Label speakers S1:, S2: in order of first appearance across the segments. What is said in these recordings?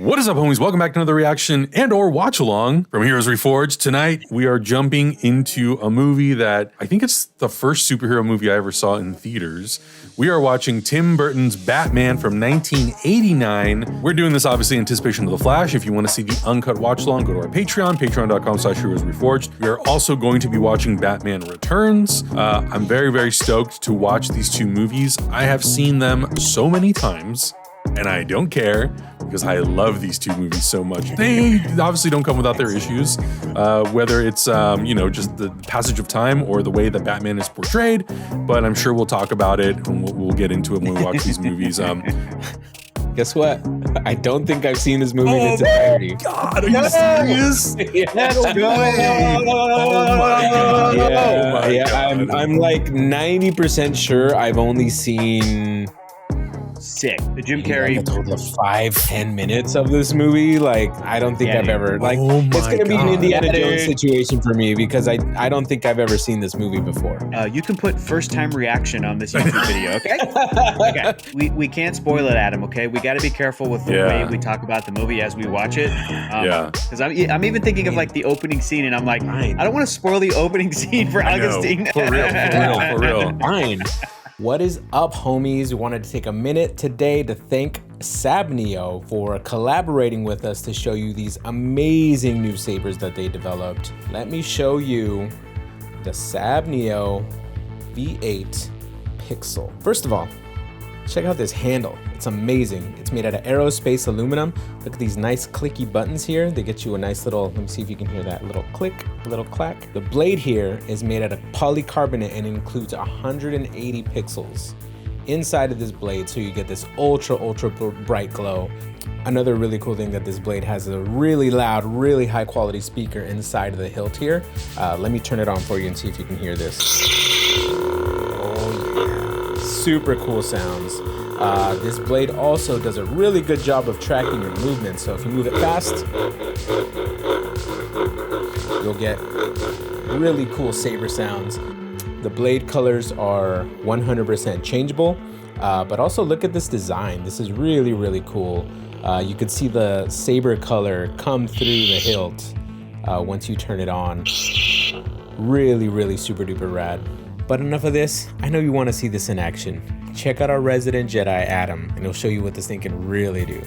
S1: What is up, homies? Welcome back to another reaction and or watch along from Heroes Reforged. Tonight, we are jumping into a movie that I think it's the first superhero movie I ever saw in theaters. We are watching Tim Burton's Batman from 1989. We're doing this obviously in anticipation of The Flash. If you want to see the uncut watch along, go to our Patreon, patreon.com/heroesreforged. We are also going to be watching Batman Returns. I'm very, very stoked to watch these two movies. I have seen them so many times, and I don't care because I love these two movies so much. They obviously don't come without their issues, whether it's just the passage of time or the way that Batman is portrayed. But I'm sure we'll talk about it and we'll get into it when we watch these movies.
S2: Guess what? I don't think I've seen this movie in its entirety.
S1: God, are you serious?
S2: Let's go!
S1: Oh my God!
S2: Yeah, I'm like 90% sure I've only seen.
S3: Sick. The Jim Carrey.
S2: Like a total of 5-10 minutes of this movie. Like, I don't think I've ever. Like, it's gonna be an Indiana Jones situation for me because I don't think I've ever seen this movie before.
S3: You can put first time reaction on this YouTube video, okay? Okay. We can't spoil it, Adam. Okay, we got to be careful with the way we talk about the movie as we watch it. Because I'm even thinking of like the opening scene, and I'm like, I don't want to spoil the opening scene for Agustin.
S1: For real.
S2: Fine. What is up, homies? We wanted to take a minute today to thank SabNeo for collaborating with us to show you these amazing new sabers that they developed. Let me show you the SabNeo V8 Pixel. First of all, check out this handle. It's amazing. It's made out of aerospace aluminum. Look at these nice clicky buttons here. They get you a nice little, let me see if you can hear that little click, little clack. The blade here is made out of polycarbonate and includes 180 pixels inside of this blade, so you get this ultra bright glow. Another really cool thing that this blade has is a really loud, really high quality speaker inside of the hilt here. Let me turn it on for you and see if you can hear this. Oh yeah, super cool sounds. This blade also does a really good job of tracking your movement. So if you move it fast, you'll get really cool saber sounds. The blade colors are 100% changeable, but also look at this design. This is really, really cool. You could see the saber color come through the hilt once you turn it on. Really, really super duper rad. But enough of this. I know you want to see this in action. Check out our resident Jedi, Adam, and he'll show you what this thing can really do.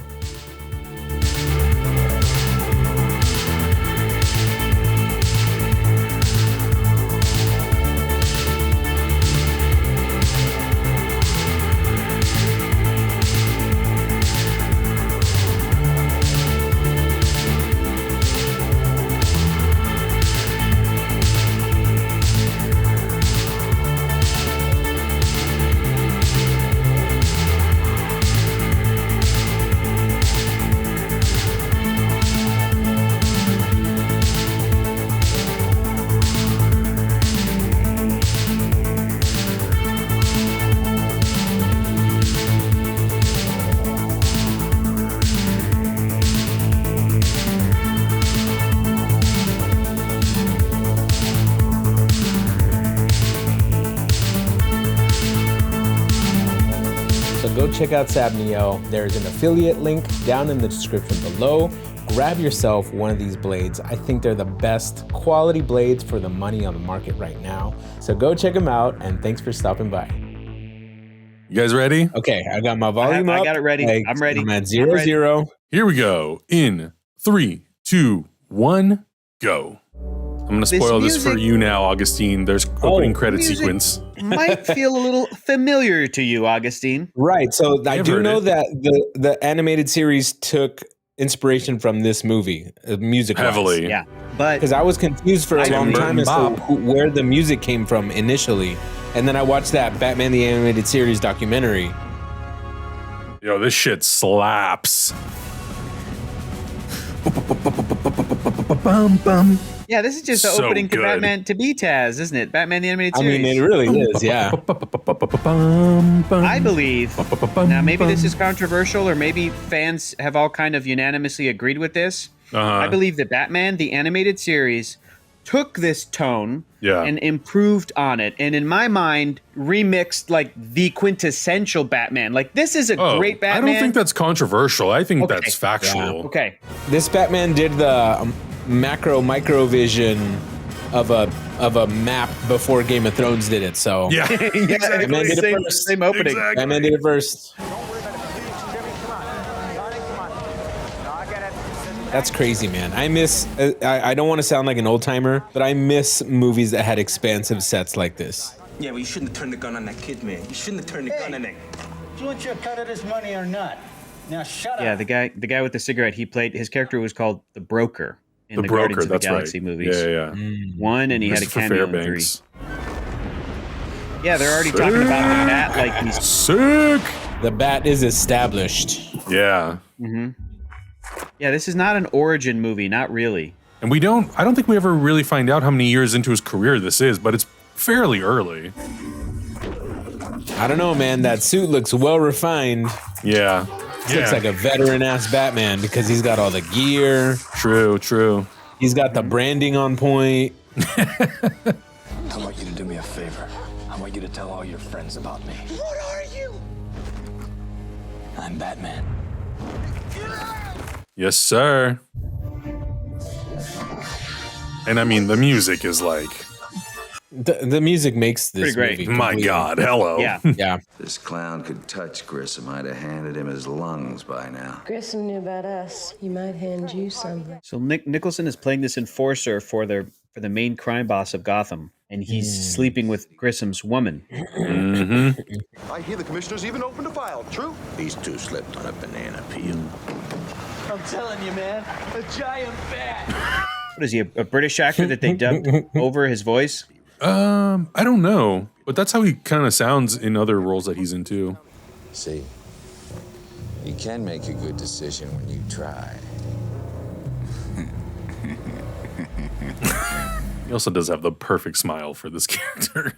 S2: Go check out SabNeo. There's an affiliate link down in the description below. Grab yourself one of these blades. I think they're the best quality blades for the money on the market right now. So go check them out, and thanks for stopping by.
S1: You guys ready?
S2: Okay, I got my volume up.
S3: I got it ready. I'm ready.
S2: I'm at 0-0.
S1: Here we go. In 3, 2, 1, go. I'm going to spoil this for you now, Agustin. There's opening credit sequence.
S3: Might feel a little familiar to you, Agustin.
S2: Right. So I do know that the animated series took inspiration from this movie, music
S1: heavily.
S3: Yeah. But
S2: because I was confused for a long time as to where the music came from initially. And then I watched that Batman the Animated Series documentary.
S1: Yo, this shit slaps.
S3: Yeah, this is just the opening to Batman to be Taz, isn't it? Batman the Animated Series.
S2: I mean, it really is, yeah.
S3: I believe, now maybe this is controversial, or maybe fans have all kind of unanimously agreed with this. I believe that Batman the Animated Series took this tone
S1: Yeah.
S3: and improved on it. And in my mind, remixed like the quintessential Batman. Like this is a great Batman.
S1: I don't think that's controversial. I think that's factual.
S2: Yeah.
S3: Okay.
S2: This Batman did the micro vision of a map before Game of Thrones did it. So
S1: Yeah.
S3: Exactly.
S2: Batman did it first.
S3: Same opening.
S1: Exactly.
S2: Batman did it first. That's crazy, man. I miss. I don't want to sound like an old timer, but I miss movies that had expansive sets like this.
S4: Yeah, well, you shouldn't have turned the gun on that kid, man. You shouldn't have turned the gun on that.
S5: Do you want your cut of this money or not? Now shut
S3: Yeah,
S5: up.
S3: the guy with the cigarette, his character was called the Broker in
S1: The
S3: the
S1: Broker,
S3: Guardians of the
S1: that's
S3: Galaxy
S1: right.
S3: movies.
S1: Yeah.
S3: One, and he had a
S1: Christopher
S3: cameo in 3.
S1: Fairbanks.
S3: Yeah, they're already talking about the Bat like he's
S1: Sick.
S2: The Bat is established.
S1: Yeah.
S3: Yeah, this is not an origin movie, not really.
S1: And I don't think we ever really find out how many years into his career this is, but it's fairly early.
S2: I don't know, man. That suit looks well refined.
S1: Yeah.
S2: Looks like a veteran ass Batman because he's got all the gear.
S1: True.
S2: He's got the branding on point.
S4: I want you to do me a favor. I want you to tell all your friends about me. What are you? I'm Batman.
S1: Yes, sir. And I mean, the music is like,
S2: The music makes this
S3: Pretty great.
S2: movie
S1: my
S2: complete.
S1: God, hello.
S3: Yeah.
S2: Yeah.
S6: This clown could touch Grissom. I'd have handed him his lungs by now.
S7: Grissom knew about us. He might hand you something.
S3: So Nicholson is playing this enforcer for the main crime boss of Gotham, and he's sleeping with Grissom's woman.
S8: I hear the commissioner's even opened a file. True?
S6: These two slipped on a banana peel.
S5: I'm telling you, man, a giant bat.
S3: What is he, a British actor that they dubbed over his voice?
S1: I don't know, but that's how he kind of sounds in other roles that he's in too.
S6: See, you can make a good decision when you try.
S1: He also does have the perfect smile for this character.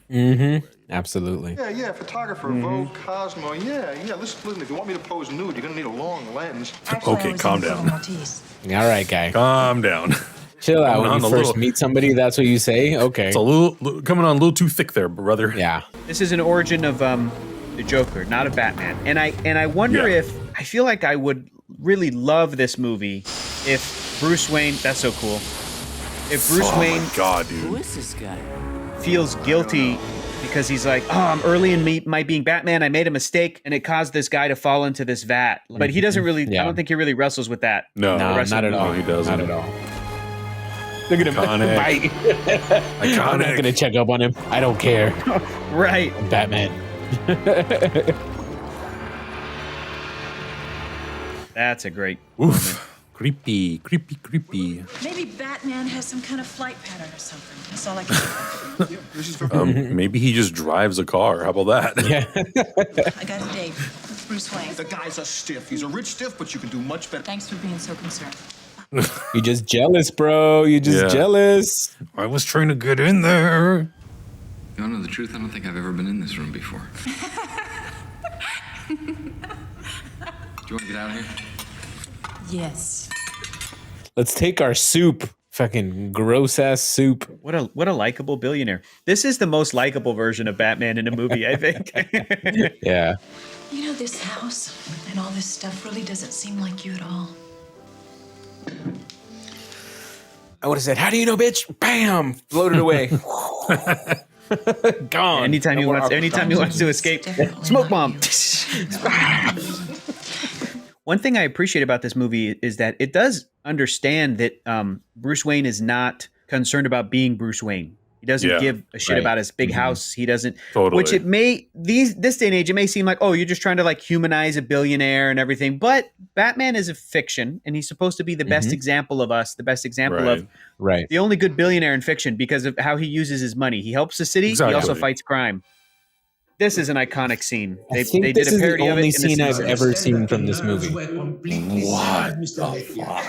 S2: Absolutely.
S8: Yeah, photographer, Vogue, Cosmo. Yeah, listen, if you want me to pose nude, you're gonna need a long lens.
S1: Okay, calm down.
S2: All right, guy.
S1: Calm down.
S2: Chill out. When
S1: on
S2: you
S1: a
S2: first
S1: little-
S2: meet somebody, that's what you say? Okay.
S1: It's a little coming on a little too thick there, brother.
S2: Yeah.
S3: This is an origin of the Joker, not of Batman. And I wonder
S1: Yeah.
S3: if I feel like I would really love this movie if Bruce Wayne. That's so cool. If Bruce Wayne
S1: My God, dude.
S5: is this guy?
S3: feels guilty because he's like, oh, I'm early in my being Batman. I made a mistake, and it caused this guy to fall into this vat. But he doesn't really.
S2: Yeah.
S3: I don't think he really wrestles with that.
S1: No,
S2: No,
S3: rest
S2: not
S3: of
S2: at
S3: the
S2: all.
S1: movie, he doesn't.
S2: Not at all. Look at him.
S1: Iconic.
S2: Bite. I'm not
S1: Iconic.
S2: going to check up on him. I don't care.
S3: Right.
S2: Batman.
S3: That's a great.
S1: Oof. Creepy.
S9: Maybe Batman has some kind of flight pattern or something. That's all I can
S1: Maybe he just drives a car. How about that?
S2: Yeah.
S9: I got a date with Bruce Wayne.
S8: The guy's a stiff. He's a rich stiff, but you can do much better.
S9: Thanks for being so concerned.
S2: You just jealous, bro. You just
S1: Yeah.
S2: jealous.
S1: I was trying to get in there.
S10: You want to know the truth? I don't think I've ever been in this room before. Do you want to get out of here?
S9: Yes.
S2: Let's take our soup. Fucking gross ass soup.
S3: What a likable billionaire. This is the most likable version of Batman in a movie, I think.
S2: Yeah.
S9: You know, this house and all this stuff really doesn't seem like you at all.
S2: I would have said, how do you know, bitch? Bam! Floated away. Gone.
S3: anytime he
S2: No more
S3: wants to escape,
S9: Definitely
S3: smoke
S9: not
S3: bomb. One thing I appreciate about this movie is that it does understand that Bruce Wayne is not concerned about being Bruce Wayne. He doesn't
S1: Yeah,
S3: give a shit
S2: right.
S3: about his big house. He doesn't.
S1: Totally.
S3: Which it may this day and age, it may seem like, oh, you're just trying to like humanize a billionaire and everything. But Batman is a fiction, and he's supposed to be the best example of us, the best example
S1: Right.
S3: of
S2: Right.
S3: the only good billionaire in fiction because of how he uses his money. He helps the city. He also
S1: Exactly.
S3: fights crime. This is an iconic scene.
S2: I
S3: They
S2: think
S3: did
S2: this
S3: a
S2: is the
S3: parody of it.
S2: only
S3: in The
S2: scene I've
S3: Simpsons.
S2: ever seen from this movie.
S1: What the fuck?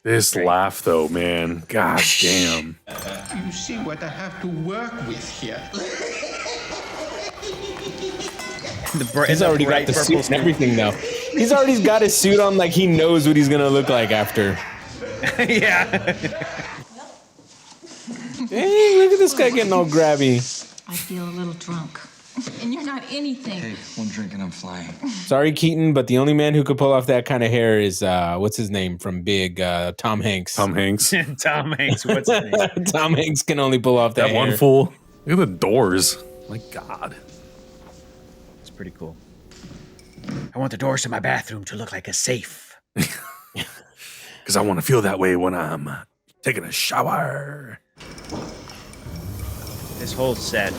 S1: This laugh, though, man. God damn.
S8: You see what I have to work with here.
S2: He's already got the suit and everything, though. He's already got his suit on like he knows what he's going to look like after.
S3: Yeah.
S2: Hey, look at this guy getting all grabby.
S9: I feel a little drunk. And you're not anything.
S10: Hey, one drink and I'm flying.
S2: Sorry, Keaton, but the only man who could pull off that kind of hair is what's his name from Big? Tom Hanks.
S1: Tom Hanks.
S3: Tom Hanks. What's his name?
S2: Tom Hanks can only pull off that
S1: That one
S2: hair.
S1: fool. Look at the doors. My God.
S3: It's pretty cool. I want the doors to my bathroom to look like a safe.
S1: Because I want to feel that way when I'm taking a shower.
S3: This whole set,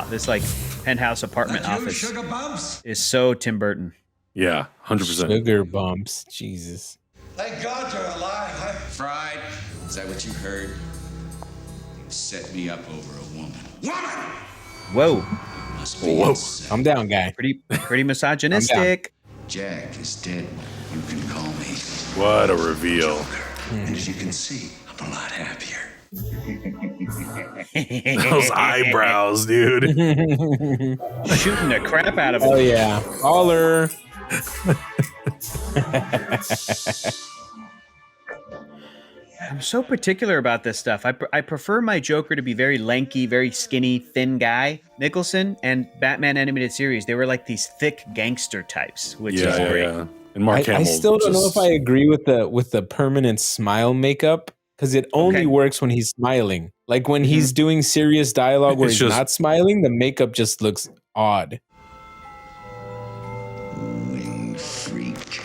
S3: this like penthouse apartment office is so Tim Burton.
S1: Yeah, 100%.
S2: Sugar bumps. Jesus.
S4: Thank God you're alive.
S6: Fried? Is that what you heard? You set me up over a woman.
S3: Whoa.
S6: Must be
S1: Whoa.
S6: insane.
S2: I'm down, guy.
S3: Pretty misogynistic.
S6: Jack is dead. You can call me.
S1: What a reveal.
S4: And as you can see, I'm a lot happier.
S1: Those eyebrows, dude.
S3: Shooting the crap out of him.
S2: Oh yeah, baller.
S3: I'm so particular about this stuff. I prefer my Joker to be very lanky, very skinny, thin guy. Nicholson and Batman animated series, they were like these thick gangster types, which is great.
S1: Yeah. And Mark
S2: I
S1: Hamill.
S2: still don't know if I agree with the permanent smile makeup because it only works when he's smiling. Like when he's doing serious dialogue where
S1: It's
S2: he's
S1: just-
S2: not smiling, the makeup just looks odd.
S4: Winged freak.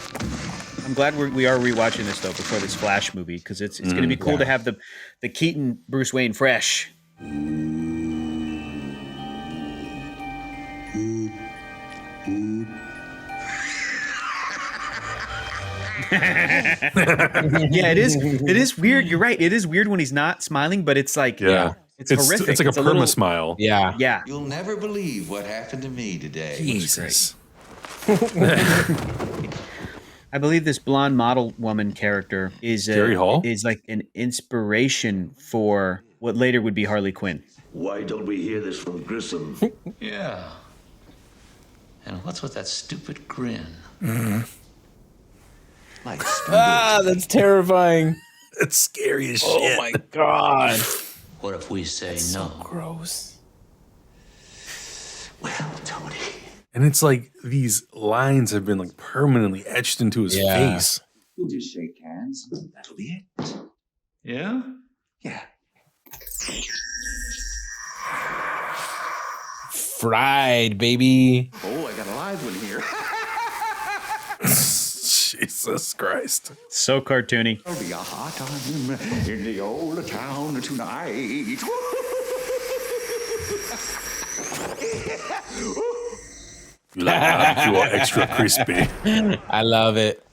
S3: I'm glad we are rewatching this though before this Flash movie because it's going to be cool to have the Keaton Bruce Wayne fresh. Yeah, it is weird. You're right. It is weird when he's not smiling, but it's like it's horrific.
S1: It's like a perma
S3: little
S1: smile.
S3: Yeah.
S6: You'll never believe what happened to me today.
S1: Jesus.
S3: I believe this blonde model woman character is
S1: Jerry Hall?
S3: is like an inspiration for what later would be Harley Quinn.
S11: Why don't we hear this from Grissom?
S4: Yeah. And what's with that stupid grin? Like
S2: That's terrifying.
S1: It's scary as shit.
S2: Oh my god.
S4: what if we say no?
S2: Gross.
S11: Well, Tony.
S1: And it's like these lines have been like permanently etched into his face.
S11: We'll just shake hands. That'll be it. Yeah? Yeah.
S2: Fried, baby.
S11: Oh, I got a live one here.
S1: Jesus Christ.
S3: So cartoony.
S11: It'll be a hot time in the old town tonight.
S1: You like barbecue or extra crispy.
S2: I love it.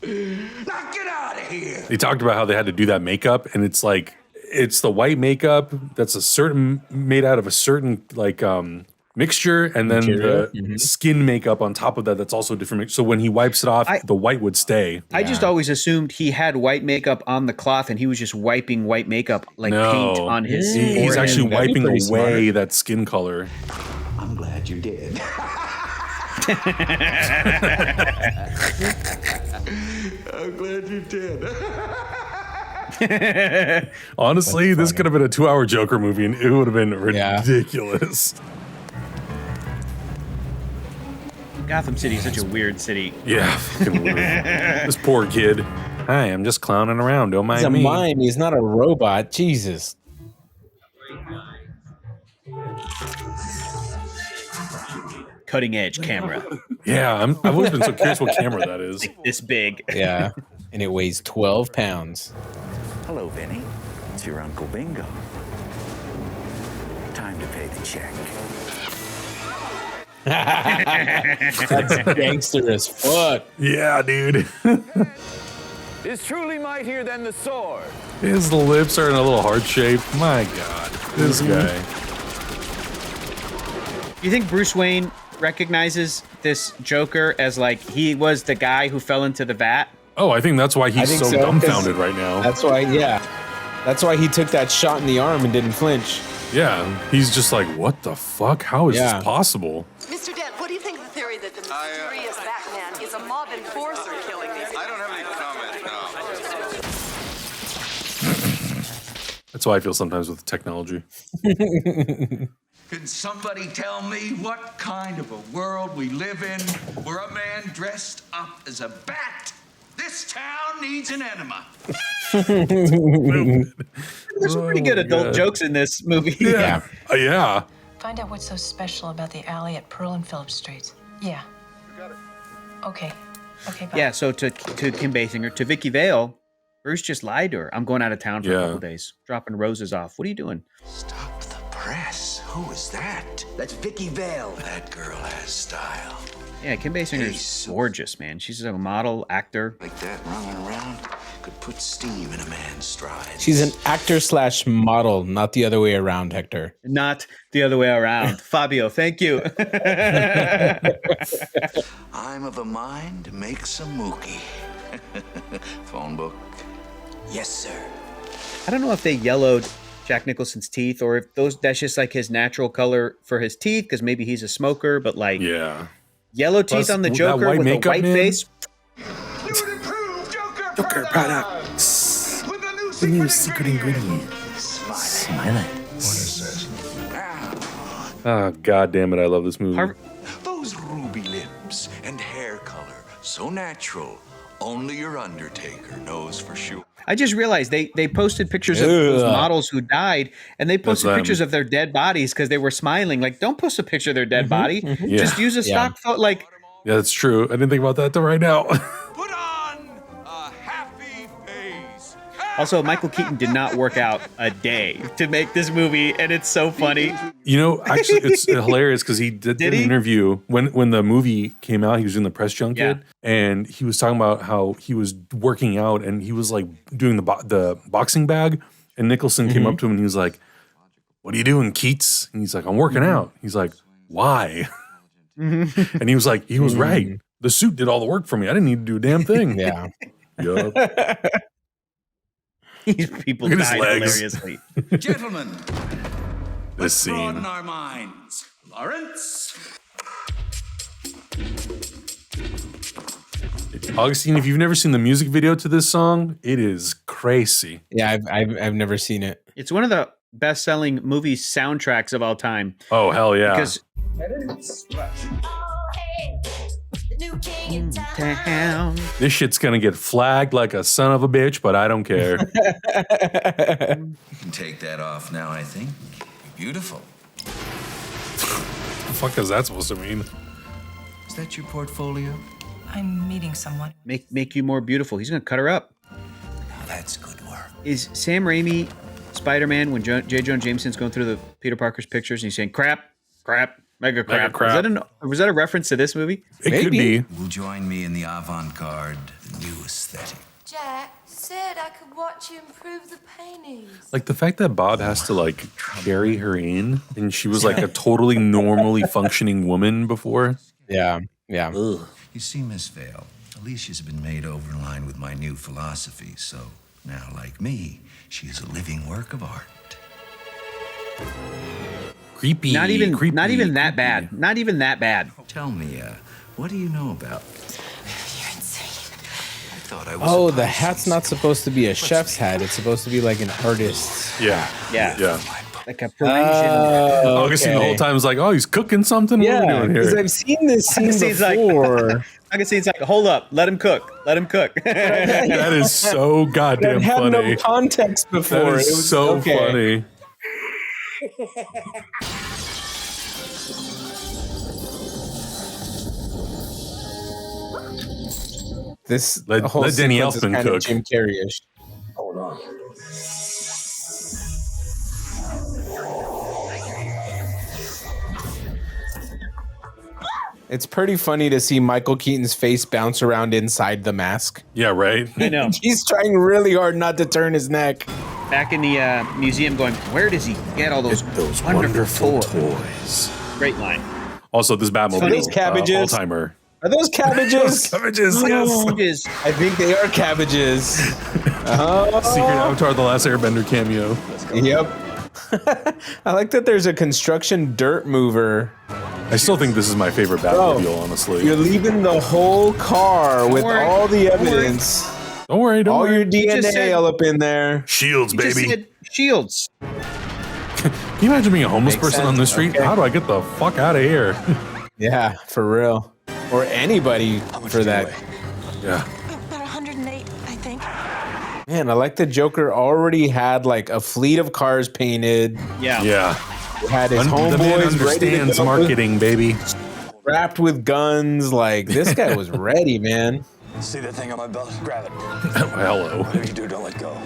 S11: Now get out of here.
S1: They talked about how they had to do that makeup, and it's like it's the white makeup that's made out of a certain like mixture, and then the skin makeup on top of that that's also different. So when he wipes it off, the white would stay.
S3: I just always assumed he had white makeup on the cloth and he was just wiping white makeup like paint on his
S1: He's
S3: forehead.
S1: actually wiping away
S2: smart.
S1: that skin color.
S11: I'm glad you did. I'm glad you did.
S1: Honestly, this could have been a 2-hour Joker movie, and it would have been ridiculous.
S3: Gotham City is such a weird city.
S1: Yeah, fucking weird. This poor kid. Hi, I'm just clowning around. Don't mind
S2: He's a
S1: me.
S2: mime. He's not a robot. Jesus.
S3: Cutting edge camera.
S1: Yeah, I've always been so curious what camera that is.
S3: Like this big.
S2: Yeah. And it weighs 12 pounds.
S11: Hello, Vinny. It's your Uncle Bingo. Time to pay the check.
S2: That's gangster as fuck.
S1: Yeah, dude.
S12: Is truly mightier than the sword.
S1: His lips are in a little heart shape. My God, this guy.
S3: Do you think Bruce Wayne recognizes this Joker as like he was the guy who fell into the vat?
S1: Oh, I think that's why he's so dumbfounded right now.
S2: That's why, that's why he took that shot in the arm and didn't flinch.
S1: Yeah, he's just like, what the fuck? How is this possible?
S13: Mr. Dent, what do you think of the theory that the mysterious Batman is a mob enforcer killing these people?
S1: That's how I feel sometimes with technology.
S11: Can somebody tell me what kind of a world we live in where a man dressed up as a bat? This town needs an enema.
S3: There's some pretty good adult jokes in this movie.
S1: Yeah. Yeah.
S9: Find out what's so special about the alley at Pearl and Phillip Streets. Yeah. You got it. Okay. Okay, bye.
S3: Yeah, so to Kim Basinger, to Vicki Vale, Bruce just lied to her. I'm going out of town for a couple days, dropping roses off. What are you doing?
S11: Stop the press. Who is that? That's Vicki Vale. That girl has style.
S3: Yeah, Kim Basinger's gorgeous, man. She's a model, actor.
S11: Like that running around could put steam in a man's stride.
S2: She's an actor/model, not the other way around, Hector.
S3: Not the other way around. Fabio, thank you.
S11: I'm of a mind to make some mookie. Phone book. Yes, sir.
S3: I don't know if they yellowed Jack Nicholson's teeth or if that's just like his natural color for his teeth, because maybe he's a smoker, but like yellow teeth on the Joker with a white face.
S1: Joker products. The new secret ingredient. Smile it. What is this? Oh, God damn it. I love this movie.
S11: Those ruby lips and hair color, so natural. Only your Undertaker knows for sure.
S3: I just realized they posted pictures of those models who died, and they posted pictures of their dead bodies because they were smiling. Like, don't post a picture of their dead body.
S1: Yeah.
S3: Just use a stock photo. Like,
S1: yeah, that's true. I didn't think about that till right now.
S11: Put on a happy face.
S3: Also, Michael Keaton did not work out a day to make this movie, and it's so funny.
S1: You know, actually, it's hilarious because he did an interview when the movie came out. He was in the press junket, and he was talking about how he was working out, and he was like doing the boxing bag. And Nicholson came up to him, and he was like, "What are you doing, Keats?" And he's like, "I'm working out." He's like, "Why?" And he was like, he was right. The suit did all the work for me. I didn't need to do a damn thing.
S2: Yeah.
S1: Yup.
S3: These people
S1: Look at his
S3: died
S1: legs.
S3: hilariously.
S11: Gentlemen,
S1: This
S11: let's
S1: scene.
S11: broaden our minds. Lawrence?
S1: Augustine, if you've never seen the music video to this song, it is crazy.
S2: Yeah, I've never seen it.
S3: It's one of the best-selling movie soundtracks of all time.
S1: Oh, hell yeah.
S3: Because
S1: this shit's gonna get flagged like a son of a bitch, but I don't care.
S11: You can take that off now, I think. You're beautiful.
S1: The fuck is that supposed to mean?
S11: Is that your portfolio?
S9: I'm meeting someone.
S3: make you more beautiful. He's gonna cut her up.
S11: Now that's good work.
S3: Is Sam Raimi Spider-Man when J. Jonah Jameson's going through the Peter Parker's pictures and he's saying crap, mega crap? Was that a reference to this movie?
S1: It could be.
S11: Will join me in the avant-garde, the new aesthetic.
S7: Jack said I could watch you improve the paintings.
S1: Like the fact that Bob has to like carry her in, and she was like a totally normally functioning woman before.
S2: Yeah.
S1: Ugh.
S11: You see, Miss Vale, Alicia's been made over in line with my new philosophy, so now, like me, she is a living work of art.
S1: Creepy.
S3: Not even that
S1: creepy.
S3: bad. Not even that bad.
S11: Tell me, what do you know about?
S7: You're insane.
S11: I thought I was.
S2: Oh, the hat's not supposed to be a chef's hat. It's supposed to be like an artist's.
S1: Yeah.
S3: Like a Parisian.
S1: Augustine the whole time was like, "Oh, he's cooking something." What are we doing
S2: because
S1: here?
S2: I've seen this scene
S3: Augustine's
S2: before.
S3: Augustine's like, hold up, let him cook.
S1: That is so goddamn
S2: I've had
S1: funny.
S2: no context before.
S1: That is so funny.
S2: This
S1: Let
S2: whole
S1: Danny
S2: sequence is
S1: Elfman
S2: kind of
S1: cook.
S2: Jim Carrey-ish.
S4: Hold on.
S2: It's pretty funny to see Michael Keaton's face bounce around inside the mask.
S1: Yeah, right.
S3: I know.
S2: He's trying really hard not to turn his neck.
S3: Back in the museum going, where does he get all those wonderful toys? Great line.
S1: Also, this Batmobile,
S2: these cabbages.
S1: all-timer.
S2: Are those cabbages?
S1: Cabbages, yes.
S2: I think they are cabbages.
S1: Secret Avatar: The Last Airbender cameo.
S2: Yep. I like that there's a construction dirt mover.
S1: I still think this is my favorite Batmobile, honestly.
S2: You're leaving the whole car with all the evidence.
S1: Don't worry,
S2: all
S1: worry.
S2: your DNA all up in there.
S1: Shields, baby.
S3: shields.
S1: Can you imagine being a homeless
S2: Makes
S1: person on the
S2: sense.
S1: street?
S2: Okay.
S1: How do I get the fuck out of here?
S2: Yeah, for real. Or anybody for that.
S1: Yeah.
S7: About 108, I think.
S2: Man, I like the Joker already had like a fleet of cars painted.
S3: Yeah.
S1: Yeah.
S2: Had his
S1: The man
S2: homeboys ready to
S1: understands
S2: go,
S1: marketing, baby.
S2: wrapped with guns. Like this guy was ready, man.
S4: See that thing on my belt? Grab it.
S1: Hello.
S4: Whatever you do, don't let go.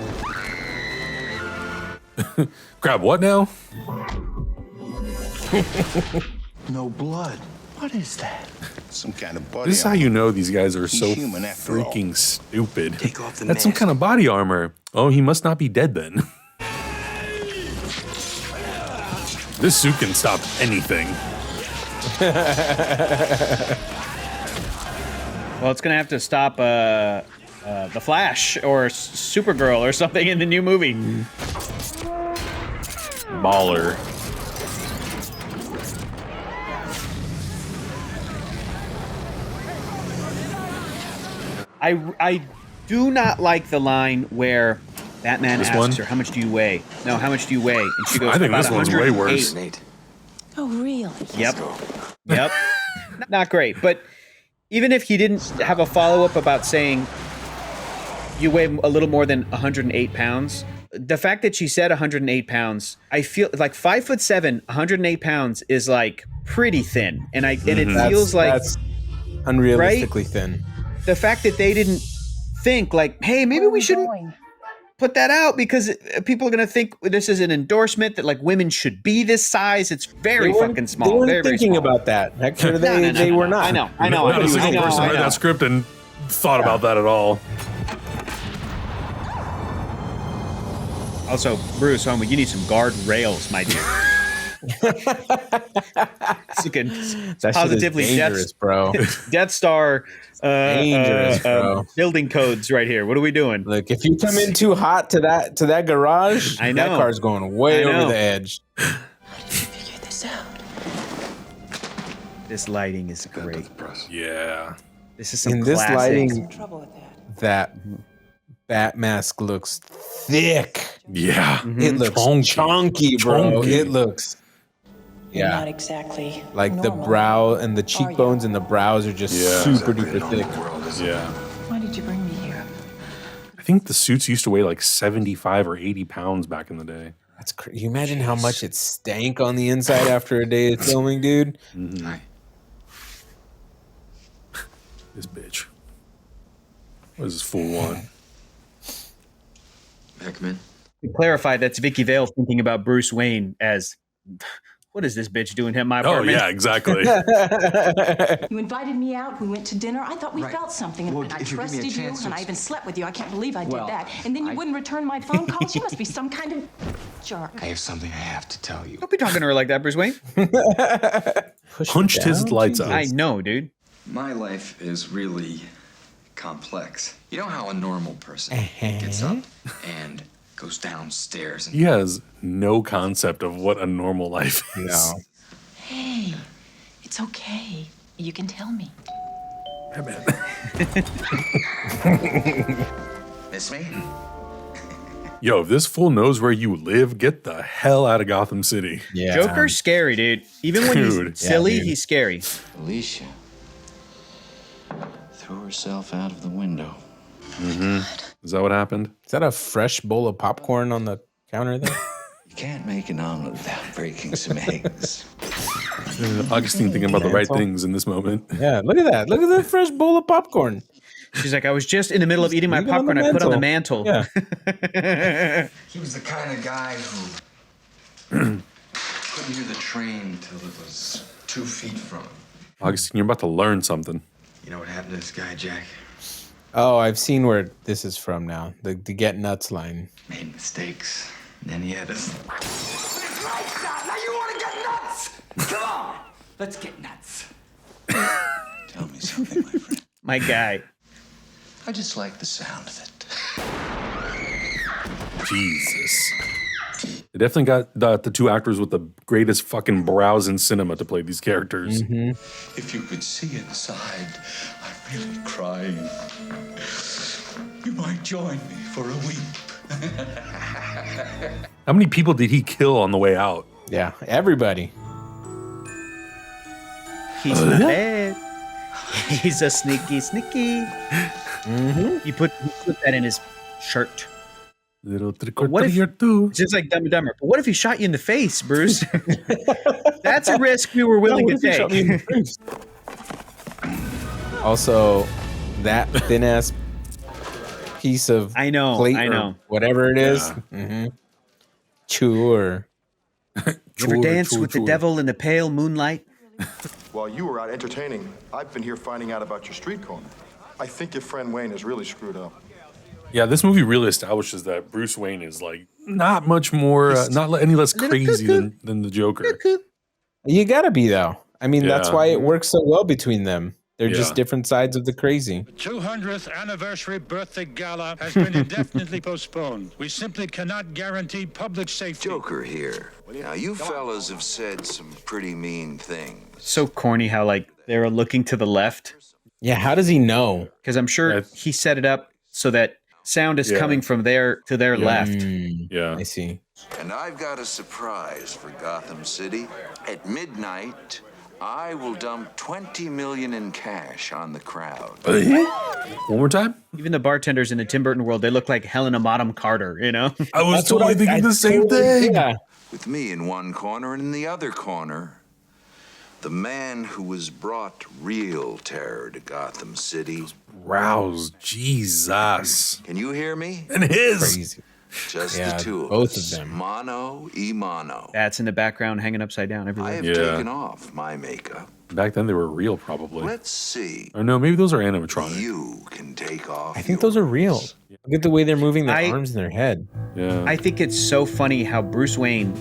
S1: Grab what now?
S8: No blood. What is that? Some kind of body.
S1: This is how you know these guys are so
S8: human after all.
S1: freaking stupid.
S4: Take off the
S1: That's some
S4: mask.
S1: kind of body armor. Oh, he must not be dead then. This suit can stop anything.
S3: Well, it's gonna have to stop the Flash or Supergirl or something in the new movie.
S1: Baller.
S3: I do not like the line where Batman
S1: This
S3: asks
S1: one?
S3: her, "How much do you weigh?" No, how much do you weigh? And she goes,
S1: I think
S3: "About
S1: this one's way
S3: 108."
S1: worse.
S4: Nate.
S7: Oh, really?
S3: Yep. Yep. Not great, but even if he didn't have a follow-up about saying you weigh a little more than 108 pounds, the fact that she said 108 pounds, I feel like 5'7", 108 pounds is like pretty thin, and it feels like
S2: that's unrealistically thin.
S3: the fact that they didn't think like, hey, maybe we shouldn't put that out because people are gonna think this is an endorsement that like women should be this size. It's very fucking small.
S2: They weren't
S3: very, very
S2: thinking
S3: small.
S2: about that. Hector,
S3: No,
S2: they were not.
S3: I know.
S1: Not a single person read that script and thought about that at all.
S3: Also, Bruce, homie, you need some guard rails, my dude. You can
S2: That shit is
S3: positively
S2: dangerous, bro.
S3: Death Star
S2: Dangerous, bro.
S3: building codes right here. What are we doing?
S2: Look, if you come in too hot to that garage,
S3: I know.
S2: that car's going way
S3: I know.
S2: over the edge.
S7: Figure this out.
S3: This lighting is great.
S1: Yeah.
S3: This is some
S2: In this
S3: classic.
S2: lighting,
S7: Trouble with that.
S2: that bat mask looks thick.
S1: Yeah.
S2: It looks chunky, bro.
S1: Chunky.
S2: It looks,
S7: You're not
S2: yeah,
S7: exactly
S2: like the
S7: normal.
S2: brow and the cheekbones and the brows are just
S1: Yeah.
S2: super duper thick.
S1: Yeah.
S7: Why did you bring me here?
S1: I think the suits used to weigh like 75 or 80 pounds back in the day.
S2: That's crazy. You imagine how much it stank on the inside after a day of filming, dude?
S6: Hi.
S1: This bitch. What does this fool want?
S6: Come in.
S3: To clarify, that's Vicki Vale thinking about Bruce Wayne as, what is this bitch doing in my
S1: Oh,
S3: apartment?
S1: yeah, exactly.
S9: You invited me out. We went to dinner. I thought we felt something.
S4: Well,
S9: and I
S4: if you give me a
S9: trusted you,
S4: chance,
S9: and I
S4: it's-
S9: even slept with you. I can't believe I did
S4: Well,
S9: that. And then you wouldn't return my phone calls. You must be some kind of jerk.
S6: I have something I have to tell you.
S3: Don't be talking to her like that, Bruce Wayne.
S1: Punched his
S2: down?
S1: lights out.
S3: I know, dude.
S10: My life is really complex. You know how a normal person gets up and goes downstairs and
S1: He has no concept of what a normal life is.
S2: No.
S9: Hey, it's okay. You can tell me.
S1: Hey, man.
S11: Miss me?
S1: Yo, if this fool knows where you live, get the hell out of Gotham City.
S2: Yeah.
S3: Joker's scary, dude. Even when
S1: Dude.
S3: he's silly,
S2: Yeah, dude.
S3: he's scary.
S6: Alicia threw herself out of the window.
S1: Is that what happened?
S2: Is that a fresh bowl of popcorn on the counter there?
S6: You can't make an omelet without breaking some eggs.
S1: Augustine thinking about the right
S2: Cancel.
S1: things in this moment.
S2: Yeah, look at that. Look at that fresh bowl of popcorn.
S3: She's like, I was just in the middle of eating my
S2: Leave it on the
S3: popcorn. I put on the mantle.
S2: Yeah.
S10: he was the kind of guy who couldn't hear the train till it was 2 feet from him.
S1: Augustine, you're about to learn something.
S10: You know what happened to this guy, Jack?
S2: Oh, I've seen where this is from now. The get nuts line.
S10: Made mistakes. And then he had us.
S11: Now you want to get nuts? Come on, let's get nuts.
S6: Tell me something, my friend.
S3: My guy.
S6: I just like the sound of it.
S1: Jesus. They definitely got the two actors with the greatest fucking brows in cinema to play these characters.
S11: If you could see inside, I'm really crying. You might join me for a weep.
S1: How many people did he kill on the way out?
S2: Yeah, everybody.
S3: He's not bad. He's a sneaky. He put that in his shirt.
S1: Little trick or
S3: What if-
S1: treat or two.
S3: It's just like Dumb and Dumber. But what if he shot you in the face, Bruce? That's a risk we were willing to take.
S2: Also, that thin ass piece of
S3: I know,
S2: plate
S3: I
S2: or
S3: know.
S2: whatever it is. Sure.
S3: You ever dance with the devil in the pale moonlight?
S8: While you were out entertaining, I've been here finding out about your street corner. I think your friend Wayne is really screwed up.
S1: Yeah, this movie really establishes that Bruce Wayne is like not much more, not any less crazy than the Joker.
S2: You gotta be though. I mean, that's
S1: Yeah.
S2: why it works so well between them. They're
S1: Yeah.
S2: just different sides of the crazy.
S13: 200th anniversary birthday gala has been indefinitely postponed. We simply cannot guarantee public safety.
S6: Joker here. Now, you fellas have said some pretty mean things.
S3: So corny how like they're looking to the left.
S2: Yeah, how does he know?
S3: Because I'm sure he set it up so that sound is coming from there to their left.
S1: Yeah,
S2: I see.
S6: And I've got a surprise for Gotham City. At midnight, I will dump $20 million in cash on the crowd.
S1: One more time?
S3: Even the bartenders in the Tim Burton world, they look like Helena Bonham Carter, you know?
S1: I was totally thinking the same thing.
S2: Yeah.
S6: With me in one corner, and in the other corner, the man who has brought real terror to Gotham City.
S1: Rouse, Jesus.
S6: Can you hear me?
S1: And his.
S2: Crazy.
S6: Just
S2: Yeah,
S6: the two of
S2: both
S6: us.
S2: of them.
S6: Mano y mano.
S3: That's in the background hanging upside down
S6: I
S3: everywhere.
S6: have
S1: Yeah.
S6: taken off my makeup.
S1: Back then they were real, probably.
S6: Let's see.
S1: Or no, maybe those are animatronic.
S6: You can take off.
S2: I think those are real. Look at the way they're moving their arms and their head.
S1: Yeah.
S3: I think it's so funny how Bruce Wayne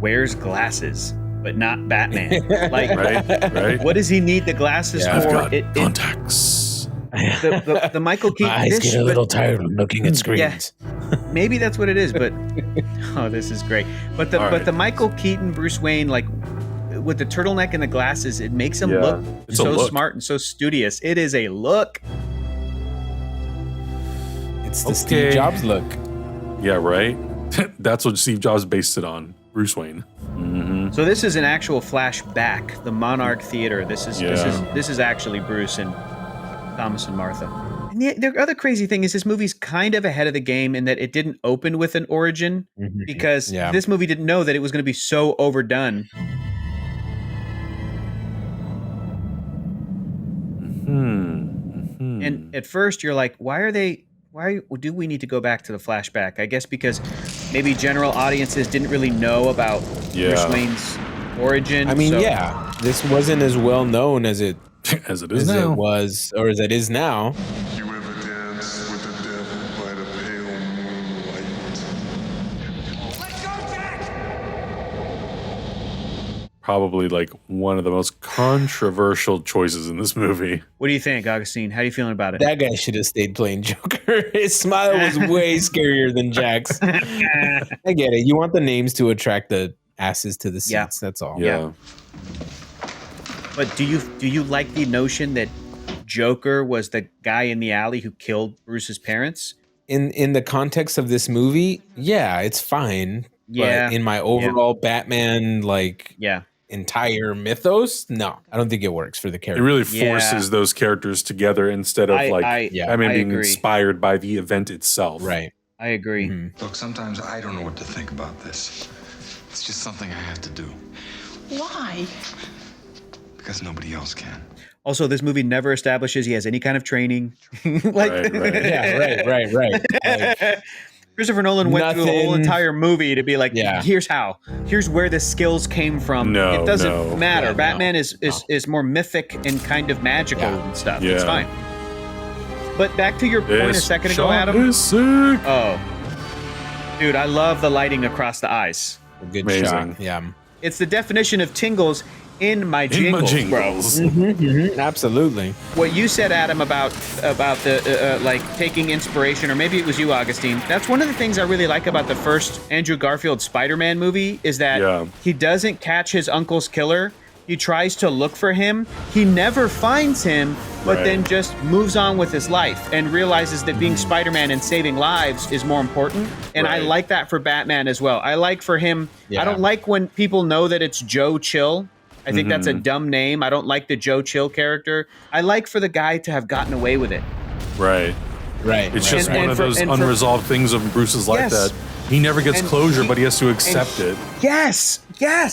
S3: wears glasses, but not Batman. Like,
S1: right.
S3: what does he need the glasses
S1: I've
S3: for?
S1: got contacts.
S3: The Michael Keaton.
S2: My eyes get a little tired of looking at screens.
S3: Yeah, maybe that's what it is. But oh, this is great. But the Michael Keaton Bruce Wayne, like with the turtleneck and the glasses, it makes him look
S1: It's a
S3: so
S1: look.
S3: smart and so studious. It is a look.
S2: It's the Steve Jobs look.
S1: Yeah, right? That's what Steve Jobs based it on. Bruce Wayne.
S3: So this is an actual flashback. The Monarch Theater. This is actually Bruce and Thomas and Martha. And the other crazy thing is this movie's kind of ahead of the game in that it didn't open with an origin because this movie didn't know that it was going to be so overdone. And at first you're like, why do we need to go back to the flashback? I guess because maybe general audiences didn't really know about Bruce Wayne's origin.
S2: I mean,
S3: so-
S2: this wasn't as well known as it
S1: as it is now.
S2: It was, or as it is now.
S8: You ever dance with the devil by the pale moonlight?
S1: Probably like one of the most controversial choices in this movie.
S3: What do you think, Agustin? How are you feeling about it?
S2: That guy should have stayed playing Joker. His smile was way scarier than Jack's. I get it. You want the names to attract the asses to the seats.
S3: Yeah.
S2: That's all.
S3: Yeah. But do you like the notion that Joker was the guy in the alley who killed Bruce's parents?
S2: In the context of this movie, yeah, it's fine.
S3: Yeah.
S2: But in my overall Batman entire mythos, no, I don't think it works for the
S1: It
S2: character.
S1: really forces those characters together instead of being
S3: agree.
S1: inspired by the event itself.
S2: Right.
S3: I agree.
S10: Look, sometimes I don't know what to think about this. It's just something I have to do
S9: Why?
S10: because nobody else can.
S3: Also, this movie never establishes he has any kind of training.
S1: Right.
S2: Yeah, right. Like,
S3: Christopher Nolan went through the whole
S2: Nothing.
S3: entire movie to be like, here's how. Here's where the skills came from.
S1: No,
S3: it doesn't
S1: no.
S3: matter.
S2: Yeah,
S3: Batman is more mythic and kind of magical and stuff.
S1: Yeah.
S3: It's fine. But back to your point a
S1: This
S3: second ago,
S1: shot
S3: Adam.
S1: is sick.
S3: Oh. Dude, I love the lighting across the eyes.
S2: a good
S1: Amazing.
S2: shot. Yeah.
S3: It's the definition of tingles in my jingles, bro.
S2: Absolutely.
S3: What you said, Adam, about the like taking inspiration, or maybe it was you, Agustin. That's one of the things I really like about the first Andrew Garfield Spider-Man movie is that he doesn't catch his uncle's killer. He tries to look for him. He never finds him, but
S1: Right.
S3: then just moves on with his life and realizes that being Spider-Man and saving lives is more important. And I
S1: Right.
S3: like that for Batman as well. I like for him,
S2: Yeah.
S3: I don't like when people know that it's Joe Chill. I think that's a
S1: Mm-hmm.
S3: dumb name. I don't like the Joe Chill character. I like for the guy to have gotten away with it.
S1: Right.
S2: Right.
S1: It's
S2: right.
S1: just
S3: And-
S1: one
S3: and
S1: of
S3: for-
S1: those
S3: and for-
S1: unresolved things of Bruce's life
S3: Yes.
S1: that he never gets
S3: And
S1: closure,
S3: he-
S1: but he has to accept it.
S3: Yes,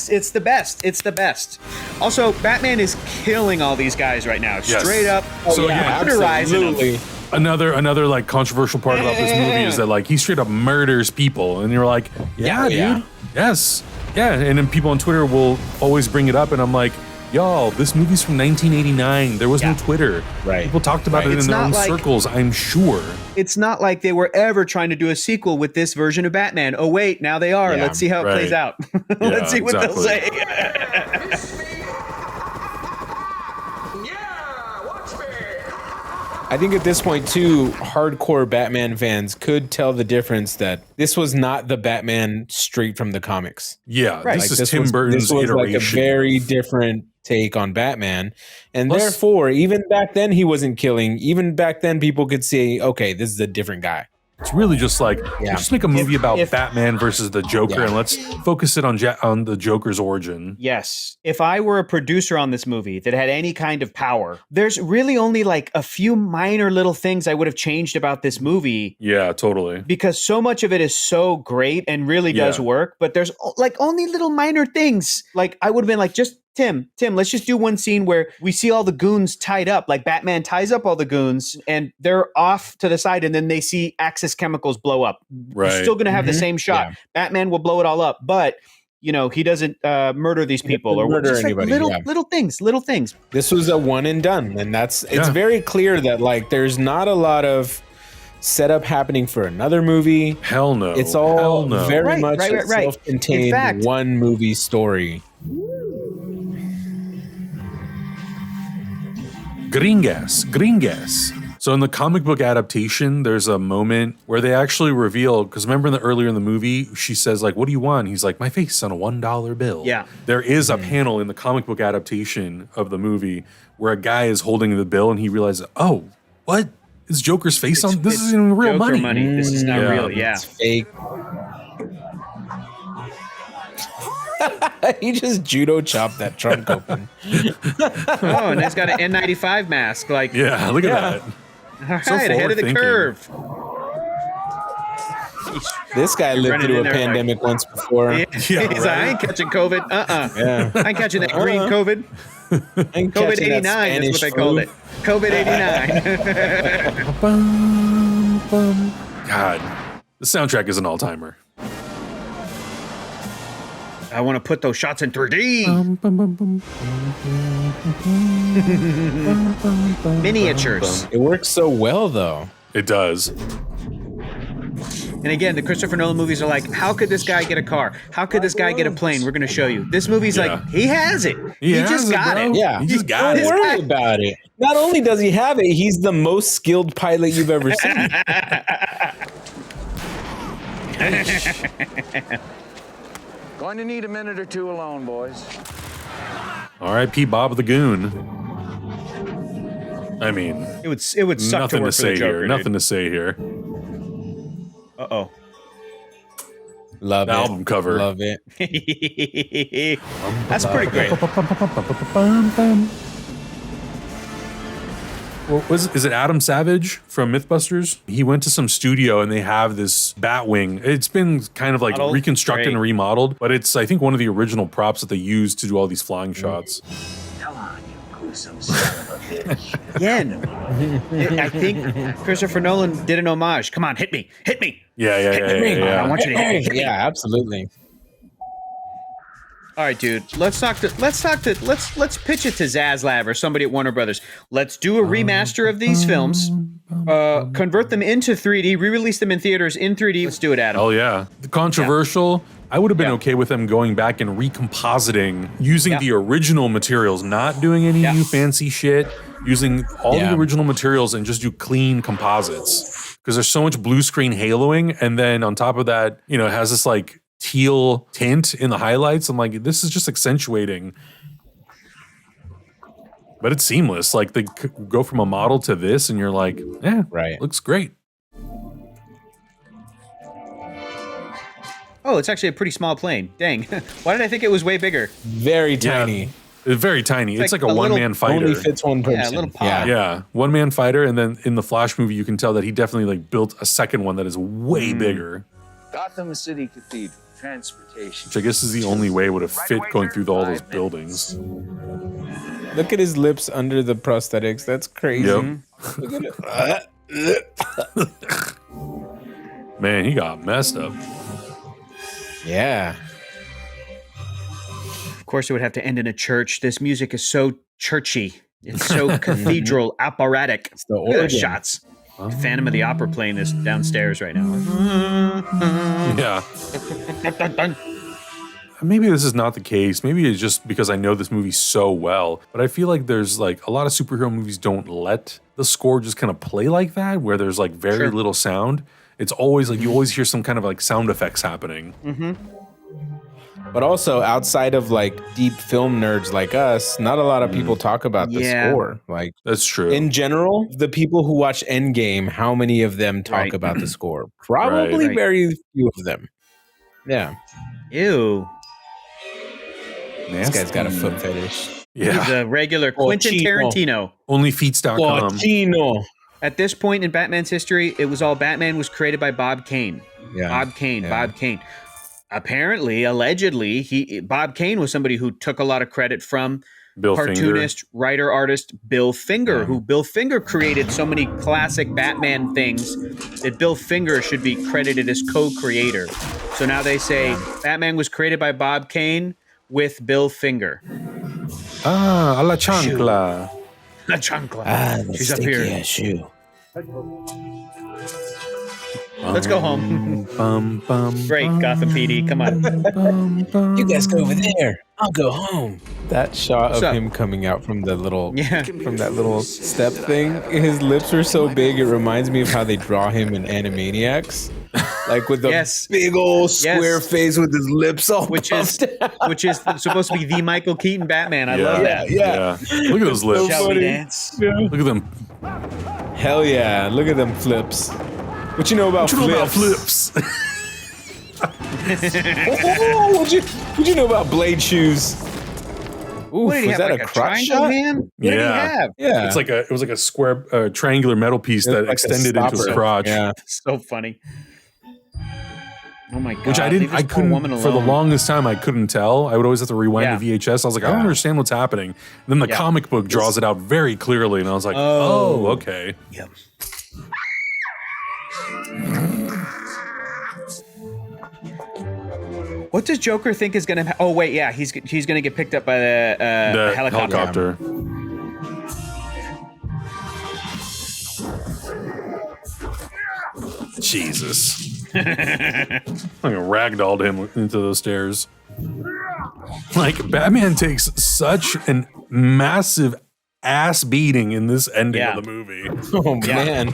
S3: it's the best. It's the best. Also, Batman is killing all these guys right now.
S1: Yes.
S3: Straight up.
S1: So, yeah,
S3: murderizing them.
S2: absolutely.
S1: Another like controversial part about this movie is that like he straight up murders people, and you're like, yeah,
S2: Yeah.
S1: dude, yes, yeah. And then people on Twitter will always bring it up, and I'm like, y'all, this movie's from 1989. There was no Twitter.
S2: Right.
S1: People talked about it
S3: It's
S1: in their
S3: not
S1: own
S3: like-
S1: circles, I'm sure.
S3: It's not like they were ever trying to do a sequel with this version of Batman. Oh wait, now they are.
S2: Yeah,
S3: Let's see how it
S1: right.
S3: plays out. Let's see what they'll say.
S2: I think at this point, too, hardcore Batman fans could tell the difference that this was not the Batman straight from the comics.
S1: Yeah,
S3: Right.
S1: this
S2: Like,
S1: is Tim Burton's
S2: this was
S1: iteration.
S2: like a very different take on Batman. And
S1: Plus-
S2: therefore, even back then, he wasn't killing. Even back then, people could say, okay, this is a different guy.
S1: It's really just like
S2: Yeah.
S1: just make a movie about
S3: if-
S1: Batman versus the Joker,
S2: Yeah.
S1: and let's focus it on on the Joker's origin.
S3: Yes. If I were a producer on this movie that had any kind of power, there's really only like a few minor little things I would have changed about this movie
S1: Yeah, totally.
S3: because so much of it is so great and really does
S1: Yeah.
S3: work. But there's like only little minor things. Like I would have been like, just Tim, let's just do one scene where we see all the goons tied up. Like Batman ties up all the goons and they're off to the side and then they see Axis chemicals blow up.
S1: Right.
S3: You're still going to have the same shot.
S2: Yeah.
S3: Batman will blow it all up, but you know, he doesn't murder these people or
S2: murder
S3: just like
S2: anybody,
S3: little,
S2: yeah.
S3: little things.
S2: This was a one and done. And it's
S1: Yeah.
S2: very clear that like there's not a lot of setup happening for another movie.
S1: Hell no.
S2: It's all
S1: Hell no.
S2: very
S3: Right,
S2: much
S3: right,
S2: a
S3: right, right. In
S2: self-contained
S3: fact-
S2: one movie story.
S1: Gringas. So in the comic book adaptation, there's a moment where they actually reveal, because remember earlier in the movie, she says like, what do you want? He's like, my face on a $1 bill.
S3: Yeah.
S1: There is a panel in the comic book adaptation of the movie where a guy is holding the bill and he realizes, oh, what? Is Joker's face on? This
S3: It's
S1: isn't real
S3: Joker
S1: money.
S3: This is not
S1: Yeah.
S3: real. Yeah.
S2: It's fake. He just judo chopped that trunk open.
S3: Oh, and it's got an N95 mask. Like,
S1: Yeah, look at that.
S3: all right,
S1: So
S3: ahead of the
S1: forward-thinking.
S3: curve.
S2: This guy lived
S3: running
S2: through
S3: in
S2: a
S3: there like-
S2: pandemic once before.
S3: Yeah,
S1: Yeah,
S3: he's like, I ain't catching COVID.
S2: Yeah.
S3: I ain't catching that green COVID.
S2: And
S3: COVID
S2: catching that
S3: 89 is what
S2: Spanish
S3: they called
S2: flu.
S3: it. COVID 89.
S1: Bum, bum. God, the soundtrack is an all-timer.
S3: I want to put those shots in 3D. Miniatures.
S2: It works so well, though.
S1: It does.
S3: And again, the Christopher Nolan movies are like, how could this guy get a car? How could this guy get a plane? We're going to show you. This movie's
S1: Yeah.
S3: like, he has it.
S1: He has
S3: just
S1: it,
S3: got
S1: bro.
S3: it.
S2: Yeah,
S1: He just got
S2: Don't
S1: it.
S2: worry about it. Not only does he have it, he's the most skilled pilot you've ever seen.
S12: Going to need a minute or two alone, boys.
S1: R.I.P. Bob the Goon. I mean,
S3: It would suck to
S1: nothing to
S3: work for
S1: say
S3: the Joker.
S1: here. Nothing to say here.
S3: Uh-oh.
S2: Love
S1: The
S2: it.
S1: album cover.
S2: Love it.
S3: That's pretty great.
S1: Well, is it Adam Savage from Mythbusters? He went to some studio and they have this Batwing. It's been kind of like
S3: Modeled?
S1: reconstructed and
S3: Great.
S1: remondeled, but it's I think one of the original props that they used to do all these flying shots.
S5: Come on, you gruesome son of a bitch.
S3: Again, I think Christopher Nolan did an homage. Come on, hit me. Hit me.
S1: Yeah.
S3: I want you to hit me.
S2: Yeah, absolutely.
S3: All right, dude. Let's pitch it to Zaslav or somebody at Warner Brothers. Let's do a remaster of these films, convert them into 3D, re-release them in theaters in 3D. Let's do it, Adam.
S1: Oh yeah, the controversial. I would have been okay with them going back and recompositing, using the original materials, not doing any new fancy shit, using all the original materials and just do clean composites. Because there's so much blue screen haloing, and then on top of that, you know, it has this like teal tint in the highlights. I'm like, this is just accentuating But it's seamless. Like they go from a model to this, and you're like, right, looks great.
S3: Oh, it's actually a pretty small plane. Dang. Why did I think it was way bigger?
S2: Very tiny.
S1: It's very tiny. It's like a one-man fighter.
S2: Only fits one person.
S3: Yeah, a little pod.
S1: Yeah, one-man fighter, and then in the Flash movie, you can tell that he definitely like built a second one that is way bigger.
S14: Gotham City Cathedral, transportation.
S1: Which I guess is the only way it would have fit going through all those buildings.
S2: Look at his lips under the prosthetics. That's crazy.
S1: Yep.
S2: Look at it.
S1: Man, he got messed up.
S2: Yeah.
S3: Of course, it would have to end in a church. This music is so churchy. It's so cathedral operatic. It's
S2: the
S3: Look at those
S2: organ.
S3: shots. Phantom of the Opera playing this downstairs right now.
S1: Yeah. Maybe this is not the case. Maybe it's just because I know this movie so well. But I feel like there's like a lot of superhero movies don't let the score just kind of play like that, where there's like very little sound. It's always like you always hear some kind of like sound effects happening.
S2: But also outside of like deep film nerds like us, not a lot of people talk about the score. Like
S1: that's true.
S2: In general, the people who watch Endgame, how many of them talk about the score? Probably very few of them. Yeah.
S3: Ew.
S2: This guy's got a foot fetish.
S1: Yeah.
S3: He's a regular Quentin Tarantino.
S1: Onlyfeets.com.
S3: At this point in Batman's history, it was all Batman was created by Bob Kane.
S2: Yeah.
S3: Bob Kane. Apparently, allegedly, Bob Kane was somebody who took a lot of credit from
S1: Bill
S3: cartoonist, writer, artist Bill Finger, who Bill Finger created so many classic Batman things that Bill Finger should be credited as co-creator. So now they say Batman was created by Bob Kane with Bill Finger.
S1: Ah, a la chancla.
S3: La chancla. She's up here.
S2: Shoe.
S3: Let's go home. Great, Gotham PD. Come on.
S2: You guys go over there. I'll go home. That shot
S3: What's
S2: of
S3: up?
S2: him coming out from the little from that little step thing, his lips are so big it reminds me of how they draw him in Animaniacs. Like with the big old square face with his lips all
S3: which is supposed to be the Michael Keaton Batman. I love that.
S2: Yeah.
S1: Look at those lips.
S3: Shall we dance?
S1: Look at them.
S2: Hell yeah. Look at them flips. What you know about
S1: flips?
S2: What'd you know about blade shoes? Ooh,
S3: What did he
S2: was
S3: have,
S2: that
S3: like
S2: a
S3: a
S2: crotch
S3: triangle
S2: shot?
S3: hand? What did he have?
S2: Yeah.
S1: It was like a square triangular metal piece
S2: It was
S1: that
S2: like a
S1: extended into his
S2: stopper.
S1: crotch.
S2: Yeah.
S3: So funny. Oh my god!
S1: Which I
S3: leave this poor
S1: couldn't,
S3: woman
S1: for the
S3: alone.
S1: longest time, I couldn't tell. I would always have to rewind the VHS. I was like, I don't
S2: Yeah.
S1: understand what's happening. And then the comic book draws it out very clearly, and I was like, oh okay.
S3: Yep. What does Joker think is gonna? Oh wait, yeah, he's gonna get picked up by the helicopter.
S1: Jesus. Like ragdolled him into those stairs. Like, Batman takes such an massive ass beating in this ending of the movie.
S2: Oh, man.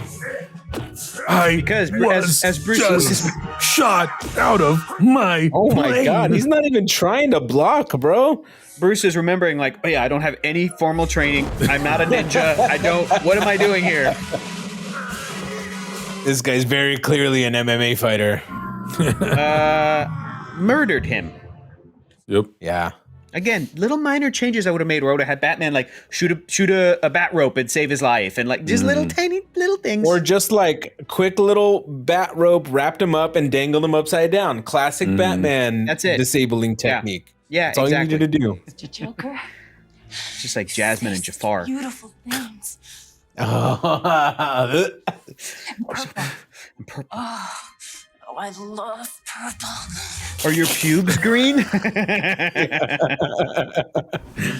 S3: Because as Bruce
S1: just shot out of my
S2: Oh my
S1: plane.
S2: god, he's not even trying to block, bro.
S3: Bruce is remembering, like, oh yeah, I don't have any formal training. I'm not a ninja. I don't. What am I doing here?
S2: This guy's very clearly an MMA fighter.
S3: Murdered him.
S1: Yep.
S2: Yeah.
S3: Again, little minor changes I would have made where I would have had Batman like shoot a bat rope and save his life, and like just little tiny little things.
S2: Or just like quick little bat rope, wrapped him up and dangled him upside down. Classic Batman
S3: That's it.
S2: disabling technique.
S3: Yeah,
S2: That's all
S3: exactly.
S2: you needed to do.
S7: Mr. Joker,
S3: It's just like Jasmine and Jafar.
S7: beautiful things.
S2: Oh,
S3: Purple.
S7: Oh, I love purple.
S3: Are your pubes green?
S10: You ever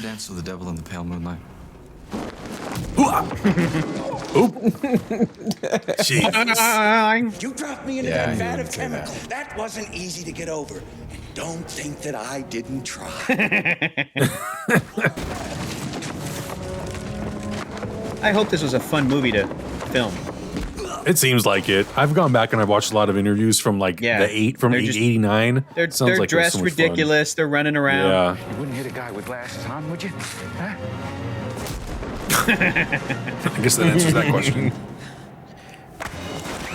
S10: dance with the devil in the pale moonlight?
S15: You dropped me into
S2: Yeah,
S15: that
S2: he
S15: vat
S2: would
S15: of
S2: say
S15: chemical. That wasn't easy to get over. And don't think that I didn't try.
S3: I hope this was a fun movie to film.
S1: It seems like it. I've gone back and I've watched a lot of interviews from like
S3: Yeah.
S1: the
S3: They're just-
S1: 89.
S3: They're
S1: Sounds like it was
S3: dressed
S1: so much fun.
S3: ridiculous. They're running around.
S1: Yeah.
S12: You wouldn't hit a guy with glasses on, would you? Huh?
S1: I guess that answers that question.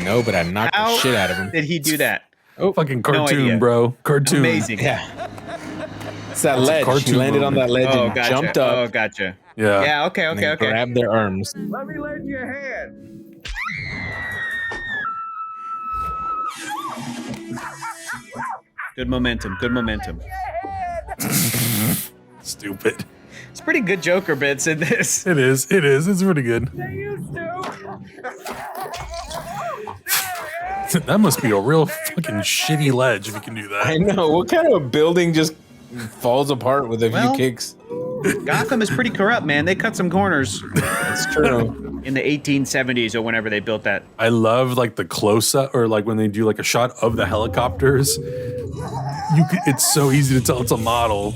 S2: No, but I knocked the shit out of him.
S3: Did he do that?
S1: Oh, fucking cartoon,
S3: idea.
S1: bro. Cartoon.
S3: Amazing.
S2: Yeah. It's that
S1: That's a
S2: ledge. He
S1: cartoon
S2: landed on
S1: moment.
S2: that ledge
S3: Oh,
S2: and
S3: gotcha.
S2: jumped up.
S3: Oh, gotcha.
S1: Yeah.
S3: Yeah. Okay.
S2: and
S3: Okay.
S2: then
S3: Okay.
S2: grabbed their arms.
S12: Let me lend you a hand.
S3: Good momentum. Good momentum.
S1: Stupid.
S3: It's pretty good Joker bits in this.
S1: It is. It is. It's pretty good.
S12: They used to.
S1: That must be a real fucking shitty ledge if you can do that.
S2: I know. What kind of building just falls apart with a
S3: Well,
S2: few kicks?
S3: Gotham is pretty corrupt, man. They cut some corners.
S2: It's true.
S3: In the 1870s or whenever they built that.
S1: I love like the close up or like when they do like a shot of the helicopters. It's so easy to tell it's a model.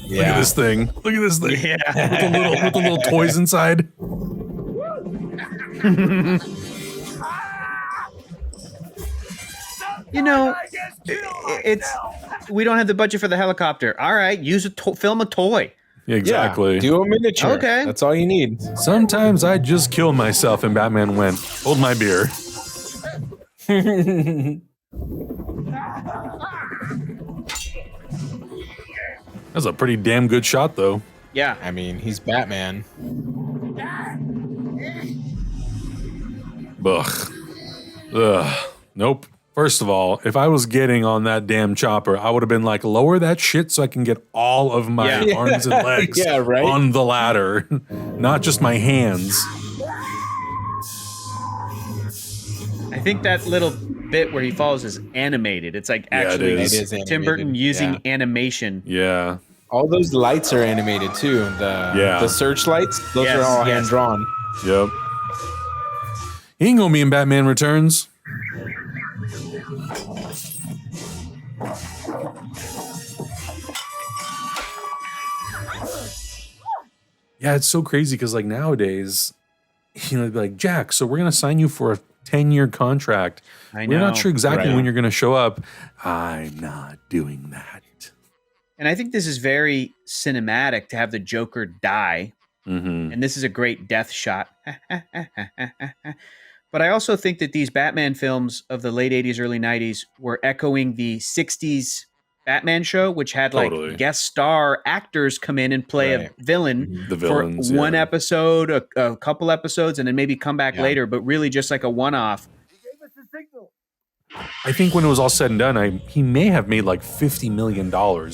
S2: Yeah.
S1: Look at this thing. Look at this thing.
S3: Yeah.
S1: With the little toys inside.
S3: You know, we don't have the budget for the helicopter. All right, use film a toy.
S1: Exactly.
S2: Yeah, do a miniature.
S3: Okay.
S2: That's all you need.
S1: Sometimes I just kill myself and Batman went, hold my beer. That's a pretty damn good shot though.
S3: Yeah.
S2: I mean, he's Batman.
S1: Ugh. Ugh. Nope. First of all, if I was getting on that damn chopper, I would have been like, lower that shit so I can get all of my
S3: Yeah.
S1: arms and legs
S2: right?
S1: on the ladder, not just my hands.
S3: I think that little bit where he falls is animated. It's like
S1: Yeah, it
S3: actually
S1: is.
S2: It is
S3: Tim
S2: animated,
S3: Burton using
S2: yeah.
S3: animation.
S1: Yeah.
S2: All those lights are animated too. The searchlights, those
S3: Yes,
S2: are all
S3: yes.
S2: hand drawn.
S1: Yep. He ain't gonna be in Batman Returns. Yeah, it's so crazy because like nowadays, they'd be like, Jack, so we're gonna sign you for a 10-year contract.
S3: I
S1: We're not
S3: know.
S1: sure exactly
S2: Right.
S1: when you're gonna show up. I'm not doing that.
S3: And I think this is very cinematic to have the Joker die.
S1: Mm-hmm.
S3: And this is a great death shot. But I also think that these Batman films of the late 80s, early 90s were echoing the 60s Batman show, which had like
S1: Totally.
S3: guest star actors come in and play
S2: Right.
S3: a villain
S1: The
S3: for
S1: villains,
S3: one
S1: yeah.
S3: episode, a couple episodes, and then maybe come back
S2: Yeah.
S3: later, but really just like a one-off.
S1: I think when it was all said and done, he may have made like $50 million,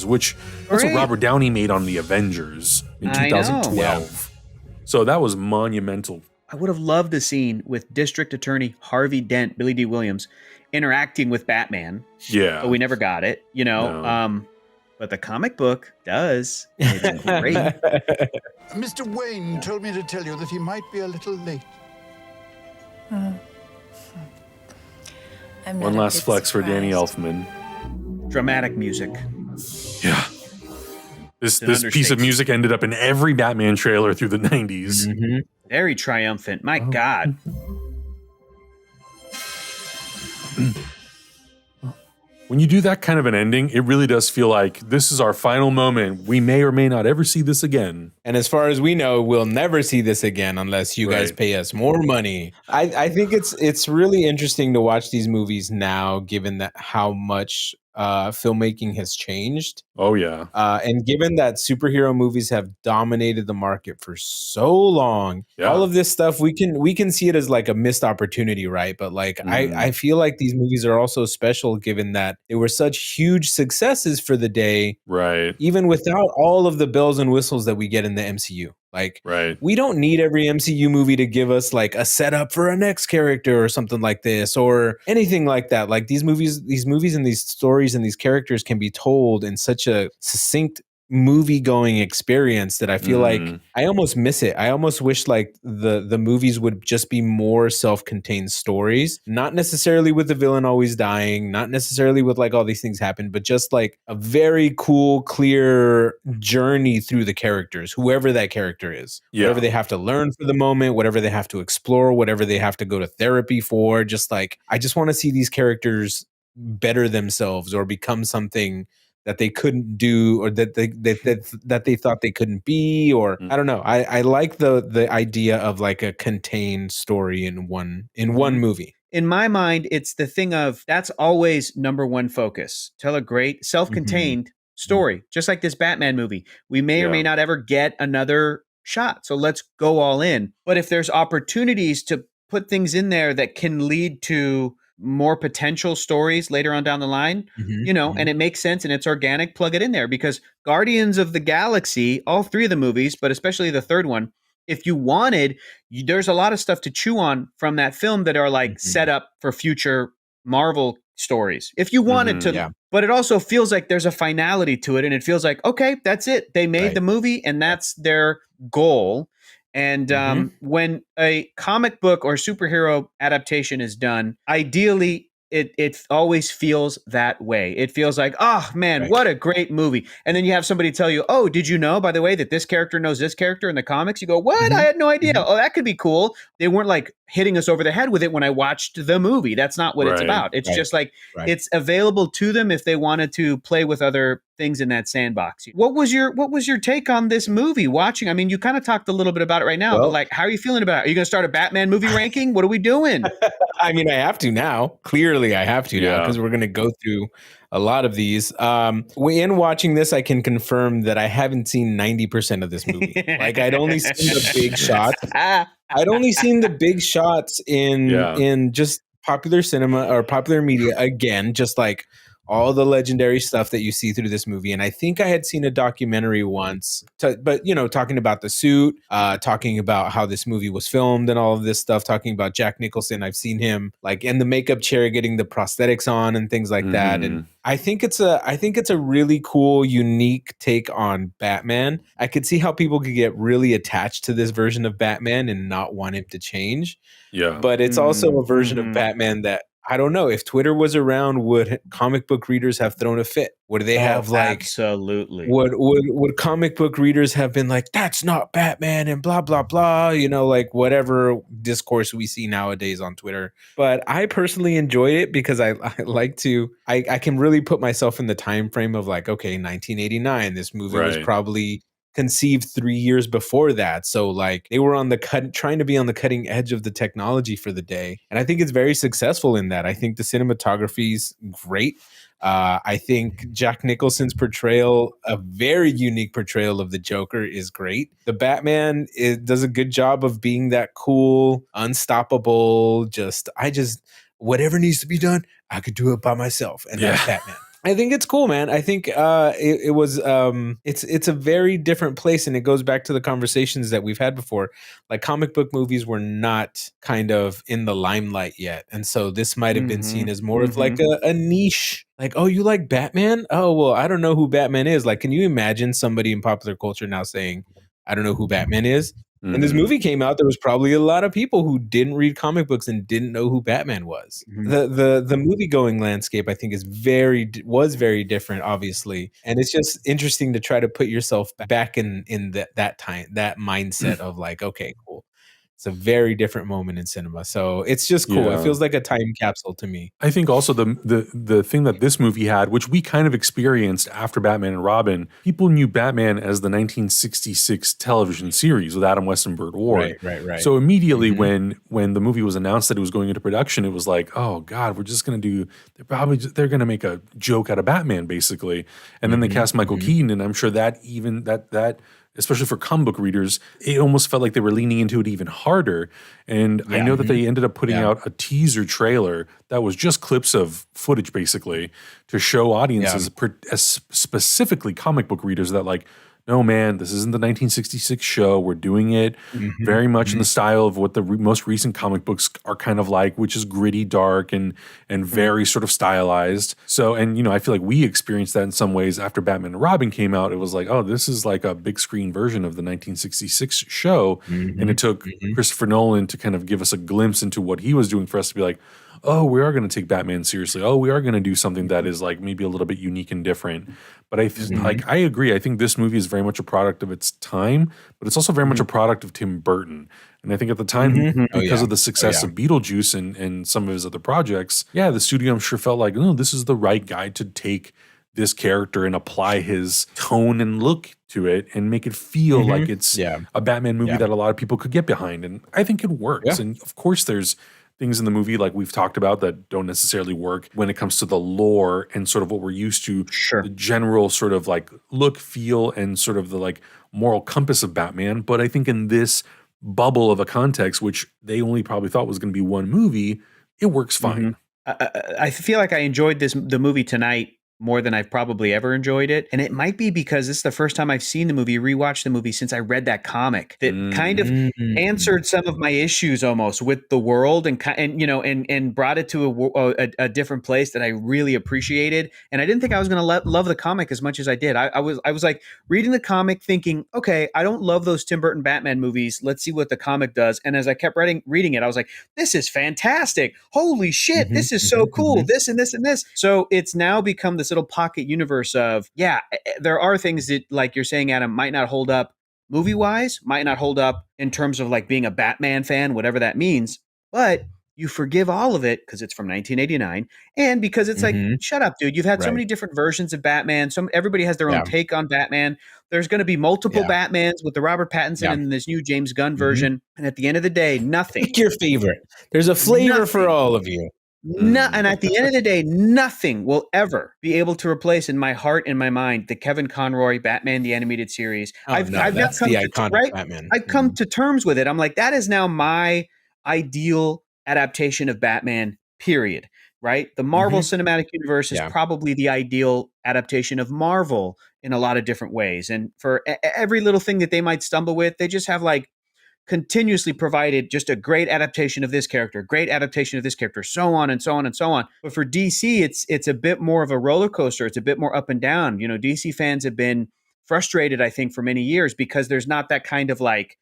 S1: which that's what
S3: Great.
S1: Robert Downey made on The Avengers in
S3: I know.
S1: 2012. So that was monumental.
S3: I would have loved a scene with District Attorney Harvey Dent, Billy D. Williams, interacting with Batman,
S1: Yeah.
S3: but we never got it,
S1: No.
S3: But the comic book does. It's great.
S16: Mr. Wayne told me to tell you that he might be a little late.
S7: I'm
S1: One
S7: not a
S1: last
S7: bit
S1: flex for Danny
S7: surprised.
S1: Elfman.
S3: Dramatic music.
S1: Yeah. This
S3: an
S1: piece of
S3: understatement.
S1: music ended up in every Batman trailer through the 90s.
S2: Mm-hmm.
S3: Very triumphant.
S1: Oh.
S3: My God.
S1: When you do that kind of an ending, it really does feel like this is our final moment. We may or may not ever see this again.
S2: And as far as we know, we'll never see this again unless you guys
S1: Right.
S2: pay us more money. I think it's really interesting to watch these movies now, given that how much filmmaking has changed.
S1: Oh, yeah.
S2: And given that superhero movies have dominated the market for so long,
S1: Yeah.
S2: all of this stuff we can see it as like a missed opportunity, right? But like I feel like these movies are also special given that they were such huge successes for the day,
S1: Right.
S2: even without all of the bells and whistles that we get in the MCU. Like
S1: Right.
S2: we don't need every MCU movie to give us like a setup for a next character or something like this or anything like that. Like these movies and these stories and these characters can be told in such a succinct movie going experience that I feel like I almost miss it. I almost wish like the movies would just be more self-contained stories, not necessarily with the villain always dying, not necessarily with like all these things happen, but just like a very cool, clear journey through the characters, whoever that character is,
S1: Yeah.
S2: whatever they have to learn for the moment, whatever they have to explore, whatever they have to go to therapy for. Just like, I just want to see these characters better themselves or become something that they couldn't do, or that they thought they couldn't be, or I don't know. I like the idea of like a contained story in one movie.
S3: In my mind, it's the thing of that's always number one focus. Tell a great self-contained story, just like this Batman movie. We may or may not ever get another shot. So let's go all in. But if there's opportunities to put things in there that can lead to more potential stories later on down the line, and it makes sense and it's organic, plug it in there, because Guardians of the Galaxy, all three of the movies, but especially the third one, if you wanted, there's a lot of stuff to chew on from that film that are like set up for future Marvel stories. If you wanted to, but it also feels like there's a finality to it, and it feels like, okay, that's it. They made the movie and that's their goal. And when a comic book or superhero adaptation is done, ideally, it always feels that way. It feels like, oh man, what a great movie. And then you have somebody tell you, oh, did you know, by the way, that this character knows this character in the comics? You go, what? I had no idea. Oh, that could be cool. They weren't like hitting us over the head with it when I watched the movie. That's not what it's about. It's just like it's available to them if they wanted to play with other things in that sandbox. What was your take on this movie watching? I mean, you kind of talked a little bit about it right now, but like, how are you feeling about it? Are you going to start a Batman movie ranking? What are we doing?
S2: I mean, I have to now. Clearly, I have to now, because we're going to go through a lot of these. In watching this, I can confirm that I haven't seen 90% of this movie. Like, I'd only seen the big shots. I'd only seen the big shots in just popular cinema or popular media. Again, just like all the legendary stuff that you see through this movie. And I think I had seen a documentary once, but talking about the suit, talking about how this movie was filmed and all of this stuff, talking about Jack Nicholson. I've seen him like in the makeup chair getting the prosthetics on and things like that. And I think it's a really cool, unique take on Batman. I could see how people could get really attached to this version of Batman and not want him to change. Yeah. But it's also a version of Batman that, I don't know, if Twitter was around, would comic book readers have thrown a fit? Would they have like
S3: absolutely?
S2: Would comic book readers have been like, that's not Batman and blah blah blah? Like whatever discourse we see nowadays on Twitter. But I personally enjoyed it because I like to. I can really put myself in the time frame of like, okay, 1989. This movie was probably conceived 3 years before that. So like they were trying to be on the cutting edge of the technology for the day. And I think it's very successful in that. I think the cinematography is great. I think Jack Nicholson's portrayal, a very unique portrayal of the Joker, is great. The Batman does a good job of being that cool, unstoppable, whatever needs to be done, I could do it by myself. And that's Batman. I think it's cool, man. I think it's a very different place, and it goes back to the conversations that we've had before. Like comic book movies were not kind of in the limelight yet, and so this might have been seen as more of like a niche. Like, oh, you like Batman? Oh, well, I don't know who Batman is. Like, can you imagine somebody in popular culture now saying, I don't know who Batman is? When this movie came out, there was probably a lot of people who didn't read comic books and didn't know who Batman was. The movie going landscape, I think, was very different, obviously, and it's just interesting to try to put yourself back in that time, that mindset of like, okay, cool. It's a very different moment in cinema, so it's just cool. It feels like a time capsule to me.
S1: I think also the thing that this movie had, which we kind of experienced after Batman and Robin, people knew Batman as the 1966 television series with Adam West and Burt Ward.
S2: Right.
S1: So immediately when the movie was announced that it was going into production, it was like, oh God, we're just going to they're going to make a joke out of Batman, basically. And then they cast Michael Keaton, and I'm sure that especially for comic book readers, it almost felt like they were leaning into it even harder. And I know that they ended up putting out a teaser trailer that was just clips of footage, basically, to show audiences, specifically comic book readers, that like, no, man, this isn't the 1966 show. We're doing it very much in the style of what the most recent comic books are kind of like, which is gritty, dark, and very sort of stylized. So, and I feel like we experienced that in some ways after Batman and Robin came out. It was like, oh, this is like a big screen version of the 1966 show. And it took Christopher Nolan to kind of give us a glimpse into what he was doing for us to be like, oh, we are going to take Batman seriously. Oh, we are going to do something that is like maybe a little bit unique and different. But I agree. I think this movie is very much a product of its time, but it's also very much a product of Tim Burton. And I think at the time, because of the success of Beetlejuice and some of his other projects, the studio, I'm sure, felt like, oh, this is the right guy to take this character and apply his tone and look to it and make it feel like it's a Batman movie that a lot of people could get behind. And I think it works. And of course there's things in the movie like we've talked about that don't necessarily work when it comes to the lore and sort of what we're used to, the general sort of like look, feel, and sort of the like moral compass of Batman. But I think in this bubble of a context, which they only probably thought was going to be one movie, it works fine.
S3: I feel like I enjoyed the movie tonight more than I've probably ever enjoyed it. And it might be because this is the first time I've seen the movie, rewatched the movie since I read that comic that kind of answered some of my issues almost with the world and brought it to a different place that I really appreciated. And I didn't think I was going to love the comic as much as I did. I was like reading the comic thinking, okay, I don't love those Tim Burton Batman movies. Let's see what the comic does. And as I kept reading it, I was like, this is fantastic. Holy shit. This is so cool. This and this and this. So it's now become this little pocket universe of, there are things that, like you're saying, Adam, might not hold up movie-wise, might not hold up in terms of like being a Batman fan, whatever that means, but you forgive all of it because it's from 1989 and because it's like, shut up, dude. You've had so many different versions of Batman. Everybody has their own take on Batman. There's going to be multiple Batmans with the Robert Pattinson and this new James Gunn version. And at the end of the day, nothing.
S2: Pick your favorite. There's a flavor for all of you.
S3: And at the end of the day, nothing will ever be able to replace in my heart and my mind the Kevin Conroy Batman the Animated Series. I've come to terms with it. I'm like, that is now my ideal adaptation of Batman, period. Right? The Marvel Cinematic Universe is probably the ideal adaptation of Marvel in a lot of different ways. And for every little thing that they might stumble with, they just have like continuously provided just a great adaptation of this character, great adaptation of this character, so on and so on and so on. But for DC, it's a bit more of a roller coaster. It's a bit more up and down. You know, DC fans have been frustrated, I think, for many years because there's not that kind of like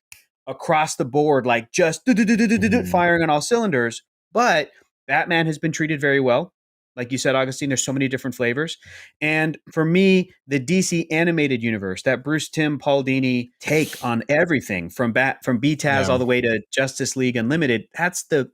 S3: across the board, like just firing on all cylinders. But Batman has been treated very well. Like you said, Agustin, there's so many different flavors. And for me, the DC animated universe, that Bruce Timm Paul Dini take on everything from BTAS all the way to Justice League Unlimited, that's the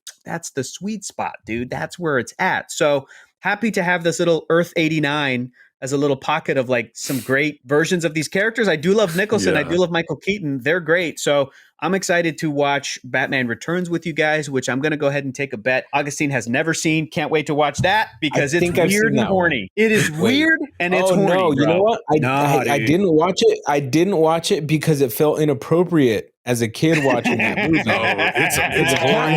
S3: sweet spot, dude. That's where it's at. So happy to have this little Earth 89 as a little pocket of like some great versions of these characters. I do love Nicholson. I do love Michael Keaton. They're great. So I'm excited to watch Batman Returns with you guys, which I'm going to go ahead and take a bet Agustin has never seen. Can't wait to watch that because it's weird and horny. It is weird and it's horny.
S2: No, you know what? I didn't watch it. I didn't watch it because it felt inappropriate as a kid watching that movie.
S1: It's horny.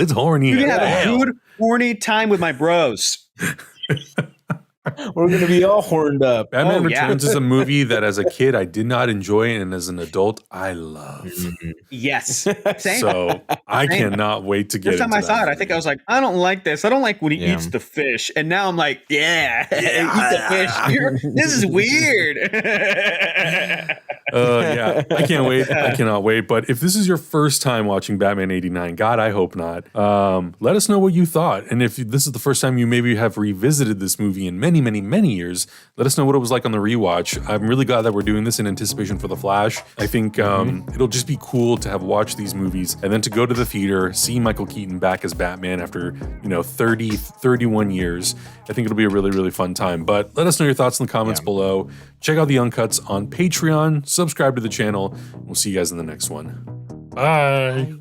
S1: It's horny.
S3: You can have a good horny time with my bros.
S2: We're going to be all horned up.
S1: Batman Returns is a movie that as a kid I did not enjoy, and as an adult I love.
S3: Yes. Same.
S1: So I cannot wait to get
S3: First
S1: into
S3: time I
S1: that
S3: saw it, I
S1: movie.
S3: think I was like, I don't like this. I don't like when he eats the fish. And now I'm like, eat the fish. This is weird.
S1: I can't wait. I cannot wait. But if this is your first time watching Batman 89, God, I hope not. Let us know what you thought. And if this is the first time you maybe have revisited this movie in many years, let us know what it was like on the rewatch. I'm really glad that we're doing this in anticipation for The Flash. I think it'll just be cool to have watched these movies and then to go to the theater, see Michael Keaton back as Batman after 31 years. I think it'll be a really fun time. But let us know your thoughts in the comments below. Check out the Uncuts on Patreon. Subscribe to the channel. We'll see you guys in the next one. Bye.